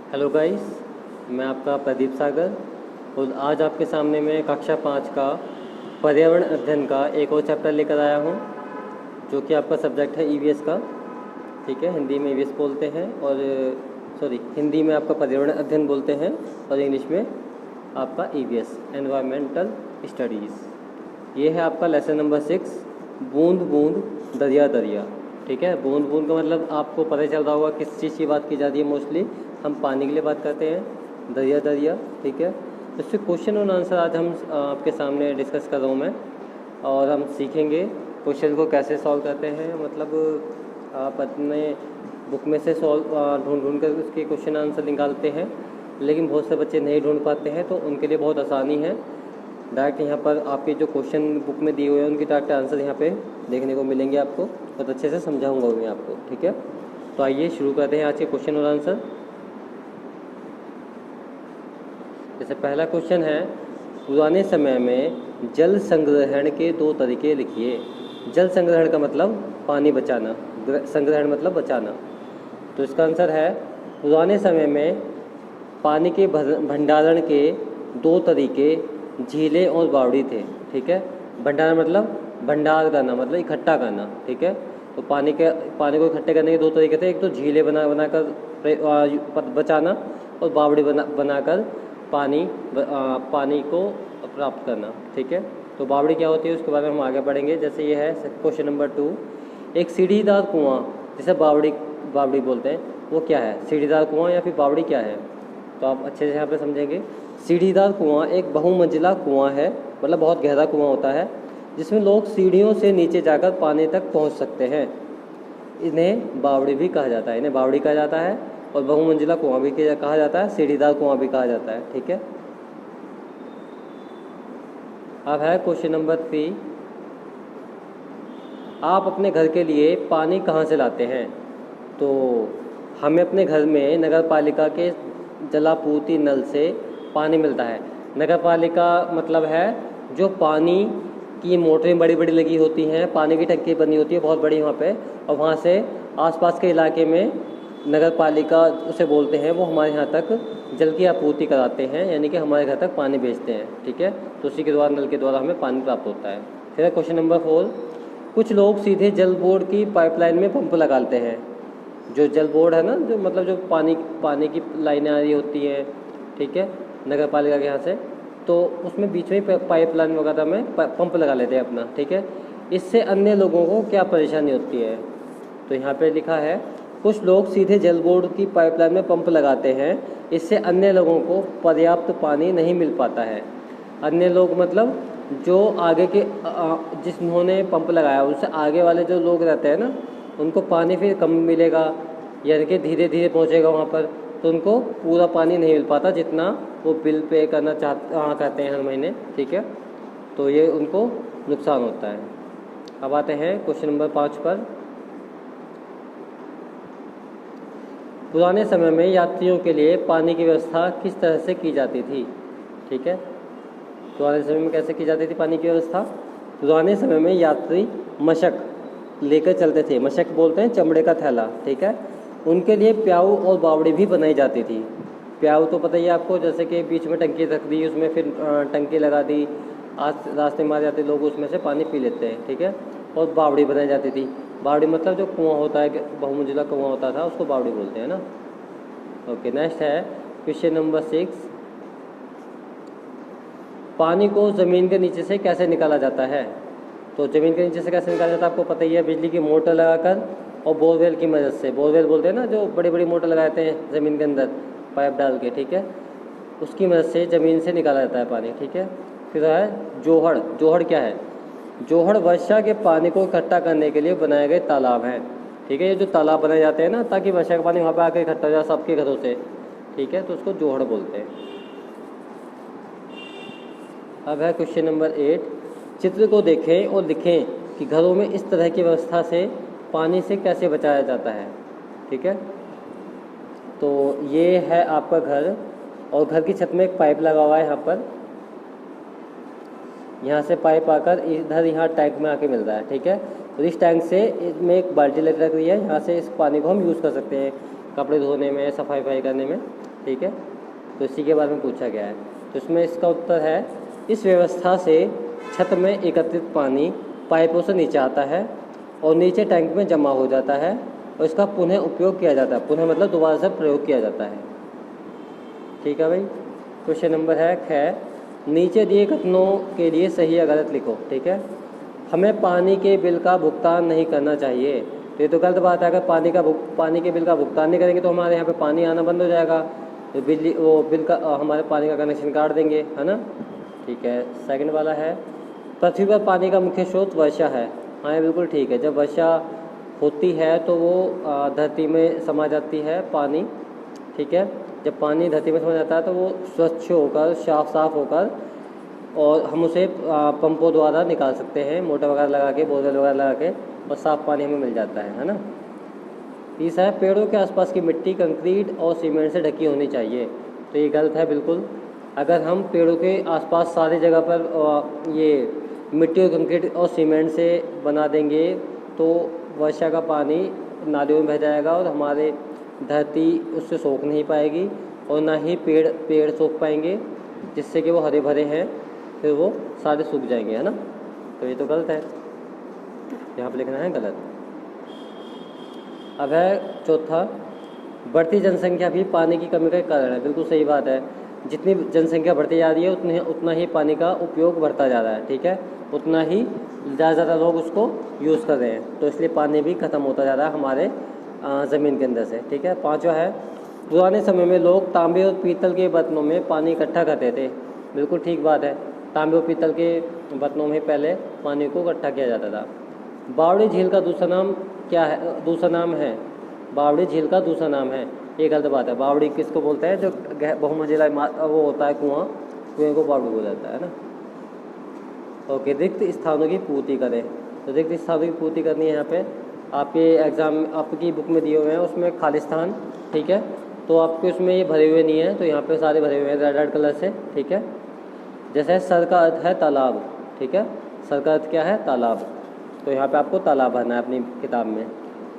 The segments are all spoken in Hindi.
हेलो गाइस, मैं आपका प्रदीप सागर और आज आपके सामने मैं कक्षा 5 का पर्यावरण अध्ययन का एक और चैप्टर लेकर आया हूँ, जो कि आपका सब्जेक्ट है ईवीएस का। ठीक है, हिंदी में ईवीएस बोलते हैं और हिंदी में आपका पर्यावरण अध्ययन बोलते हैं और इंग्लिश में आपका ईवीएस एनवायरमेंटल स्टडीज़। ये है आपका लेसन नंबर 6, बूंद बूंद दरिया दरिया। ठीक है, बूंद बूंद का मतलब आपको पता चल रहा होगा किस चीज़ की बात की जाती है। मोस्टली हम पानी के लिए बात करते हैं, दरिया दरिया। ठीक है, इससे क्वेश्चन और आंसर आज हम आपके सामने डिस्कस कर रहा हूँ मैं, और हम सीखेंगे क्वेश्चन को कैसे सॉल्व करते हैं। मतलब आप अपने बुक में से ढूंढ ढूंढ कर उसके क्वेश्चन आंसर निकालते हैं, लेकिन बहुत से बच्चे नहीं ढूंढ पाते हैं, तो उनके लिए बहुत आसानी है। डायरेक्ट यहाँ पर आपके जो क्वेश्चन बुक में दिए हुए हैं उनके डायरेक्ट आंसर यहाँ पे देखने को मिलेंगे आपको। बहुत अच्छे से समझाऊंगा मैं आपको। ठीक है, तो आइए शुरू करते हैं आज के क्वेश्चन और आंसर। जैसे पहला क्वेश्चन है, पुराने समय में जल संग्रहण के 2 तरीके लिखिए। जल संग्रहण का मतलब पानी बचाना, संग्रहण मतलब बचाना। तो इसका आंसर है, पुराने समय में पानी के भंडारण के 2 तरीके झीलें और बावड़ी थे। ठीक है, भंडारण मतलब भंडार करना, मतलब इकट्ठा करना। ठीक है, तो पानी को इकट्ठे करने के 2 तरीके थे। एक तो झीलें बनाकर बचाना, और बावड़ी बनाकर पानी को प्राप्त करना। ठीक है, तो बावड़ी क्या होती है उसके बारे में हम आगे बढ़ेंगे। जैसे ये है क्वेश्चन नंबर 2, एक सीढ़ीदार कुआं जिसे बावड़ी बोलते हैं, वो क्या है? सीढ़ीदार कुआं या फिर बावड़ी क्या है? तो आप अच्छे से यहाँ पे समझेंगे। सीढ़ीदार कुआं एक बहुमंजिला कुआं है, मतलब बहुत गहरा कुआं होता है, जिसमें लोग सीढ़ियों से नीचे जाकर पानी तक पहुँच सकते हैं। इन्हें बावड़ी भी कहा जाता है, इन्हें बावड़ी कहा जाता है, और बहुमंजिला कुआं भी कहा जाता है, सीढ़ीदार कुआं भी कहा जाता है। ठीक है, अब है क्वेश्चन नंबर 3, आप अपने घर के लिए पानी कहाँ से लाते हैं? तो हमें अपने घर में नगर पालिका के जलापूर्ति नल से पानी मिलता है। नगर पालिका मतलब है जो पानी की मोटरें बड़ी बड़ी लगी होती हैं, पानी की टंकी बनी होती है बहुत बड़ी वहाँ पे, और वहाँ से आसपास के इलाके में नगर पालिका उसे बोलते हैं, वो हमारे यहाँ तक जल की आपूर्ति कराते हैं, यानी कि हमारे घर तक पानी भेजते हैं। ठीक है, तो उसी के द्वारा, नल के द्वारा हमें पानी प्राप्त होता है। फिर क्वेश्चन नंबर 4, कुछ लोग सीधे जल बोर्ड की पाइपलाइन में पंप लगाते हैं। जो जल बोर्ड है ना, जो मतलब जो पानी की लाइनें आ रही होती हैं, ठीक है, नगर पालिका के यहाँ से, तो उसमें बीच में पाइपलाइन वगैरह में पंप लगा लेते हैं अपना। ठीक है, इससे अन्य लोगों को क्या परेशानी होती है? तो यहाँ पे लिखा है, कुछ लोग सीधे जल बोर्ड की पाइपलाइन में पंप लगाते हैं, इससे अन्य लोगों को पर्याप्त पानी नहीं मिल पाता है। अन्य लोग मतलब जो आगे के जिन्होंने पंप लगाया उससे आगे वाले जो लोग रहते हैं ना, उनको पानी फिर कम मिलेगा, यानी कि धीरे धीरे पहुंचेगा वहाँ पर, तो उनको पूरा पानी नहीं मिल पाता जितना वो बिल पे करना चाहते हैं हर महीने। ठीक है, तो ये उनको नुकसान होता है। अब आते हैं क्वेश्चन नंबर 5 पर, पुराने समय में यात्रियों के लिए पानी की व्यवस्था किस तरह से की जाती थी? ठीक है, पुराने समय में कैसे की जाती थी पानी की व्यवस्था? पुराने समय में यात्री मशक लेकर चलते थे, मशक बोलते हैं चमड़े का थैला। ठीक है, उनके लिए प्याऊ और बावड़ी भी बनाई जाती थी। प्याऊ तो पता ही है आपको, जैसे कि बीच में टंकी रख दी, उसमें फिर टंकी लगा दी, आज रास्ते में आ जाते लोग उसमें से पानी पी लेते हैं। ठीक है, और बावड़ी बनाई जाती थी। बावड़ी मतलब जो कुआं होता है, बहुमंजिला कुआं होता था, उसको बावड़ी बोलते हैं ना। ओके, नेक्स्ट है क्वेश्चन नंबर 6, पानी को ज़मीन के नीचे से कैसे निकाला जाता है? तो ज़मीन के नीचे से कैसे निकाला जाता है आपको पता ही है, बिजली की मोटर लगाकर और बोरवेल की मदद से। बोरवेल बोलते हैं ना, जो बड़ी बड़ी मोटर लगाते हैं ज़मीन के अंदर पाइप डाल के। ठीक है, उसकी मदद से ज़मीन से निकाला जाता है पानी। ठीक है, फिर है जोहड़। जोहड़ क्या है? जोहड़ वर्षा के पानी को इकट्ठा करने के लिए बनाए गए तालाब हैं। ठीक है, ये जो तालाब बनाए जाते हैं ना, ताकि वर्षा का पानी वहाँ पर आकर इकट्ठा हो जाए सबके घरों से। ठीक है, तो उसको जोहड़ बोलते हैं। अब है क्वेश्चन नंबर 8, चित्र को देखें और लिखें कि घरों में इस तरह की व्यवस्था से पानी से कैसे बचाया जाता है। ठीक है, तो ये है आपका घर, और घर की छत में एक पाइप लगा हुआ है यहाँ पर, यहाँ से पाइप आकर इधर यहाँ टैंक में आके मिल रहा है। ठीक है, और इस टैंक से इसमें एक बाल्टी लग रही है, यहाँ से इस पानी को हम यूज़ कर सकते हैं। कपड़े धोने में, सफाई वफाई करने में, ठीक है। तो इसी के बारे में पूछा गया है। तो इसमें इसका उत्तर है, इस व्यवस्था से छत में एकत्रित पानी पाइपों से नीचे आता है और नीचे टैंक में जमा हो जाता है और इसका पुनः उपयोग किया जाता है। पुनः मतलब दोबारा से प्रयोग किया जाता है, ठीक है भाई। क्वेश्चन नंबर है ख, नीचे दिए कथनों के लिए सही या गलत लिखो, ठीक है। हमें पानी के बिल का भुगतान नहीं करना चाहिए, तो ये तो गलत बात है। अगर पानी के बिल का भुगतान नहीं करेंगे तो हमारे यहाँ पे पानी आना बंद हो जाएगा, तो बिल का हमारे पानी का कनेक्शन काट देंगे, है ना, ठीक है। सेकंड वाला है, पृथ्वी पर पानी का मुख्य स्रोत वर्षा है। हाँ ये बिल्कुल ठीक है। जब वर्षा होती है तो वो धरती में समा जाती है पानी, ठीक है। जब पानी धरती में समा जाता है तो वो स्वच्छ होकर साफ होकर, और हम उसे पंपों द्वारा निकाल सकते हैं, मोटर वगैरह लगा के, बोतल वगैरह लगा के, और साफ़ पानी हमें मिल जाता है ना। तीसरा है, पेड़ों के आसपास की मिट्टी कंक्रीट और सीमेंट से ढकी होनी चाहिए, तो ये गलत है बिल्कुल। अगर हम पेड़ों के आसपास सारी जगह पर ये मिट्टी और कंक्रीट और सीमेंट से बना देंगे तो वर्षा का पानी नालियों में बह जाएगा और हमारे धरती उससे सोख नहीं पाएगी और ना ही पेड़ सोख पाएंगे, जिससे कि वो हरे भरे हैं, फिर वो सारे सूख जाएंगे, है ना। तो ये तो गलत है, यहाँ पे लिखना है गलत। अब है चौथा, बढ़ती जनसंख्या भी पानी की कमी का कारण है। बिल्कुल सही बात है। जितनी जनसंख्या बढ़ती जा रही है उतना ही पानी का उपयोग बढ़ता जा रहा है, ठीक है। उतना ही ज़्यादा लोग उसको यूज़ कर रहे हैं, तो इसलिए पानी भी ख़त्म होता जा रहा है हमारे ज़मीन के अंदर से, ठीक है। पाँचवा है, पुराने समय में लोग तांबे और पीतल के बर्तनों में पानी इकट्ठा करते थे। बिल्कुल ठीक बात है। तांबे और पीतल के बर्तनों में पहले पानी को इकट्ठा किया जाता था। बावड़ी झील का दूसरा नाम क्या है? दूसरा नाम है, बावड़ी झील का दूसरा नाम है, ये गलत बात है। बावड़ी किसको बोलते हैं? जो बहुमंजिला वो होता है कुएँ को बावड़ी बोला जाता है ना। ओके, रिक्त स्थानों की पूर्ति करें। तो रिक्त स्थानों की पूर्ति करनी है। यहाँ पे आपके एग्ज़ाम आपकी बुक में दिए हुए हैं, उसमें खाली स्थान, ठीक है। तो आपके उसमें ये भरे हुए नहीं हैं, तो यहाँ पे सारे भरे हुए हैं रेड कलर से, ठीक है। जैसे सर का अर्थ है तालाब, ठीक है। सर का अर्थ क्या है? तालाब। तो यहाँ पे आपको तालाब भरना है अपनी किताब में।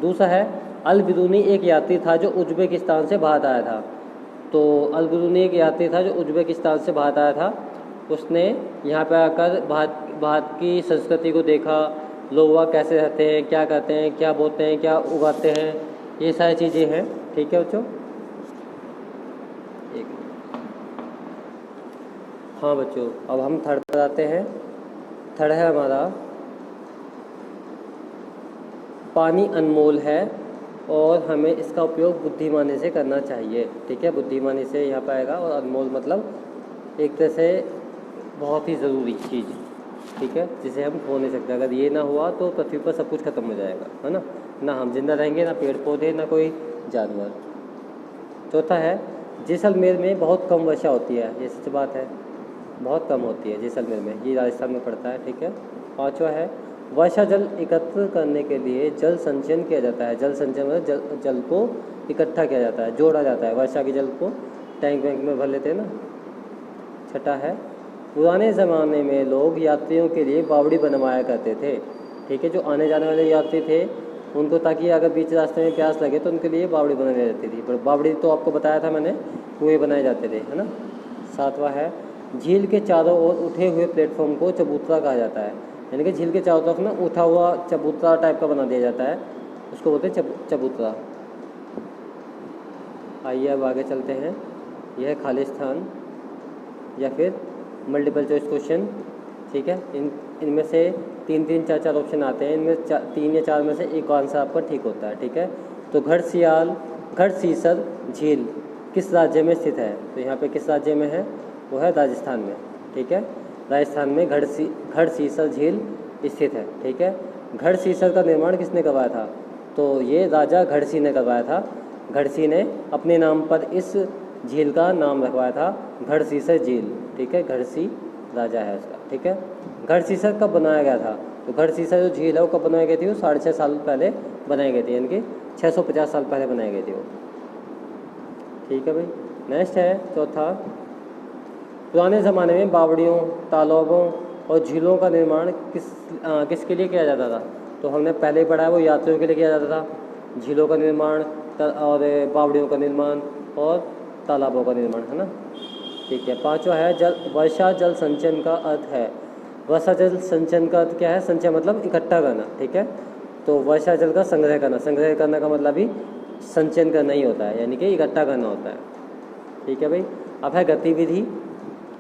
दूसरा है, अल बिरूनी एक यात्री था जो उज्बेकिस्तान से भारत आया था। तो अल बिरूनी एक यात्री था जो उज्बेकिस्तान से भारत आया था। उसने यहाँ पे आकर भारत की संस्कृति को देखा, लोग वहाँ कैसे रहते हैं, क्या करते हैं, क्या बोते हैं, क्या उगाते हैं, ये सारी चीज़ें हैं, ठीक है बच्चों। हाँ बच्चों, अब हम थर्ड पर आते हैं। थर्ड है हमारा, पानी अनमोल है और हमें इसका उपयोग बुद्धिमानी से करना चाहिए, ठीक है। बुद्धिमानी से यहाँ पर आएगा, और अनमोल मतलब एक तरह से बहुत ही ज़रूरी चीज़, ठीक है, जिसे हम खो नहीं सकते। अगर ये ना हुआ तो पृथ्वी पर सब कुछ खत्म हो जाएगा, है ना। ना हम जिंदा रहेंगे, ना पेड़ पौधे, ना कोई जानवर। चौथा है, जैसलमेर में बहुत कम वर्षा होती है। ये सच बात है, बहुत कम होती है जैसलमेर में, ये राजस्थान में पड़ता है, ठीक है। पाँचवा है, वर्षा जल एकत्र करने के लिए जल संचयन किया जाता है। जल संचयन मतलब जल को इकट्ठा किया जाता है, जोड़ा जाता है। वर्षा के जल को टैंक वैंक में भर लेते हैं ना। छठा है, पुराने ज़माने में लोग यात्रियों के लिए बावड़ी बनवाया करते थे, ठीक है। जो आने जाने वाले यात्री थे उनको, ताकि अगर बीच रास्ते में प्यास लगे तो उनके लिए बावड़ी बनाई जाती थी। पर बावड़ी तो आपको बताया था मैंने, कुएँ बनाए जाते थे, है ना। सातवां है, झील के चारों ओर उठे हुए प्लेटफॉर्म को चबूतरा कहा जाता है। यानी कि झील के चारों तरफ ना उठा हुआ चबूतरा टाइप का बना दिया जाता है, उसको बोलते हैं चबूतरा। आइए अब आगे चलते हैं। यह है खाली स्थान या फिर मल्टीपल चॉइस क्वेश्चन, ठीक है। इनमें से तीन चार ऑप्शन आते हैं। इनमें 3 या 4 में से एक आंसर आपका ठीक होता है, ठीक है। तो घड़सीसर झील किस राज्य में स्थित है? तो यहाँ पे किस राज्य में है? वो है राजस्थान में, ठीक है। राजस्थान में घड़सीसर झील स्थित है, ठीक है। घड़सीसर का निर्माण किसने करवाया था? तो ये राजा घड़सी ने करवाया था। घड़सी ने अपने नाम पर इस झील का नाम रखवाया था, घड़सीसर झील, ठीक है। घड़सी राजा है उसका, ठीक है। घड़सीसर कब बनाया गया था? तो घड़सीसर जो झील है वो कब बनाई गई थी? वो 6.5 साल पहले बनाई गई थी, यानी कि 650 साल पहले बनाई गई थी वो, ठीक है भाई। नेक्स्ट है चौथा, पुराने ज़माने में बावड़ियों, तालाबों और झीलों का निर्माण किसके लिए किया जाता था? तो हमने पहले ही पढ़ा है, वो यात्रियों के लिए किया जाता था। झीलों का निर्माण और बावड़ियों का निर्माण और तालाबों का निर्माण, है ना। ठीक है, पांचवा है जल वर्षा जल संचयन का अर्थ है। वर्षा जल संचयन का अर्थ क्या है? संचय मतलब इकट्ठा करना, ठीक है। तो वर्षा जल का संग्रह करना, संग्रह करने का मतलब ही संचयन करना ही होता है, यानी कि इकट्ठा करना होता है। ठीक है भाई। अब है गतिविधि।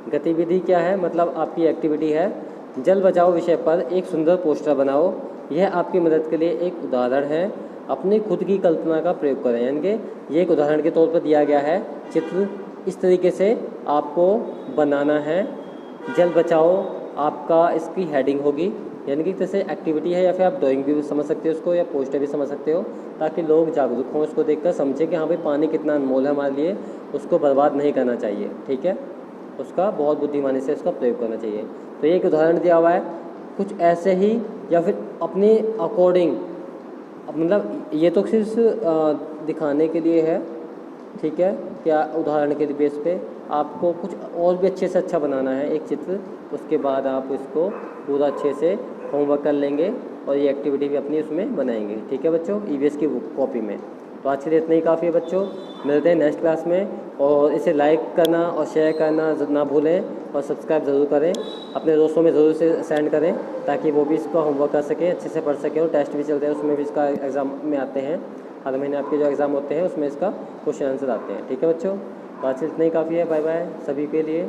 गतिविधि क्या है? मतलब आपकी एक्टिविटी है। जल बचाओ विषय पर एक सुंदर पोस्टर बनाओ। यह आपकी मदद के लिए एक उदाहरण है। अपनी खुद की कल्पना का प्रयोग करें, यानी कि ये एक उदाहरण के तौर पर दिया गया है चित्र। इस तरीके से आपको बनाना है। जल बचाओ आपका इसकी हेडिंग होगी, यानी कि जैसे एक्टिविटी है, या फिर आप ड्राइंग भी समझ सकते हो उसको, या पोस्टर भी समझ सकते हो, ताकि लोग जागरूक हों, उसको देखकर समझें कि हाँ भाई पानी कितना अनमोल है हमारे लिए, उसको बर्बाद नहीं करना चाहिए। ठीक है, उसका बहुत बुद्धिमानी से उसका प्रयोग करना चाहिए। तो ये एक उदाहरण दिया हुआ है, कुछ ऐसे ही या फिर अपने अकॉर्डिंग, मतलब ये तो सिर्फ दिखाने के लिए है, ठीक है, क्या उदाहरण के बेस पे आपको कुछ और भी अच्छे से अच्छा बनाना है एक चित्र। उसके बाद आप इसको पूरा अच्छे से होमवर्क कर लेंगे और ये एक्टिविटी भी अपनी उसमें बनाएंगे। ठीक है बच्चों, ईवीएस की कॉपी में। तो आज के लिए इतना ही काफ़ी है बच्चों, मिलते हैं नेक्स्ट क्लास में। और इसे लाइक करना और शेयर करना ना भूलें, और सब्सक्राइब ज़रूर करें, अपने दोस्तों में ज़रूर से सेंड करें, ताकि वो भी इसका होमवर्क कर सकें, अच्छे से पढ़ सकें। और टेस्ट भी चलते हैं, उसमें भी इसका एग्ज़ाम में आते हैं, हर महीने आपके जो एग्ज़ाम होते हैं उसमें इसका क्वेश्चन आंसर आते हैं। ठीक है बच्चों, तो आज से इतना ही काफ़ी है। बाय बाय सभी के लिए।